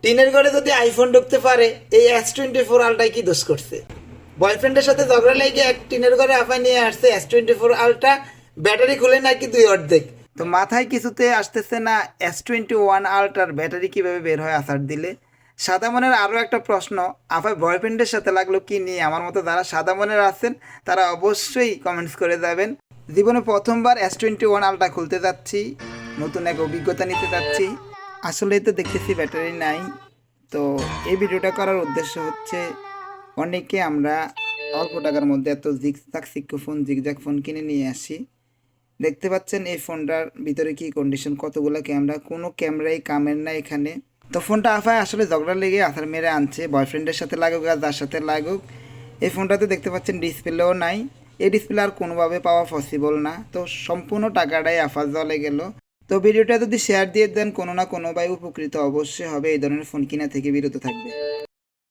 টিনের ঘরে যদি আইফোন ঢুকতে পারে, এই S24 আলট্রায় কি দোষ করছে? বয়ফ্রেন্ডের সাথে ঝগড়া লেগে এক টিনের ঘরে আফাই নিয়ে আসছে S24 আলট্রা, ব্যাটারি খুলে নাকি দুই অর্ধেক। তো মাথায় কিছুতে আসতেছে না S21 আলট্রার ব্যাটারি কিভাবে বের হয় আসার দিলে। সাদা মনের আরও একটা প্রশ্ন, আফাই বয়ফ্রেন্ডের সাথে লাগলো কি নিয়ে? আমার মতো যারা সাদা মনের আছেন তারা অবশ্যই কমেন্টস করে যাবেন। জীবনে প্রথমবার S21 আলট্রা খুলতে যাচ্ছি, নতুন এক অভিজ্ঞতা নিতে যাচ্ছি। আসলেই তো দেখতেছি ব্যাটারি নাই। তো এই ভিডিওটা করার উদ্দেশ্য হচ্ছে, অনেকে আমরা অল্প টাকার মধ্যে এত zigzag Sikko phone, zigzag phone কিনে নিয়ে আসি। দেখতে পাচ্ছেন এই ফোনটার ভিতরে কি কন্ডিশন, কতগুলো ক্যামেরা, কোনো ক্যামেরাই কামের না এখানে। তো ফোনটা আফায় আসলে ঝগড়া লেগে আসার মেরে আনছে, বয়ফ্রেন্ডের সাথে লাগুক আর যার সাথে লাগুক। এই ফোনটাতে দেখতে পাচ্ছেন ডিসপ্লেও নাই, এই ডিসপ্লে আর কোনোভাবে পাওয়া পসিবল না। তো সম্পূর্ণ টাকাটাই আফা জলে গেল। তো ভিডিওটা যদি শেয়ার দিয়ে দেন, কোনো না কোনো ভাই উপকৃত অবশ্যই হবে, এই ধরনের ফোন কিনা থেকে বিরত থাকবে।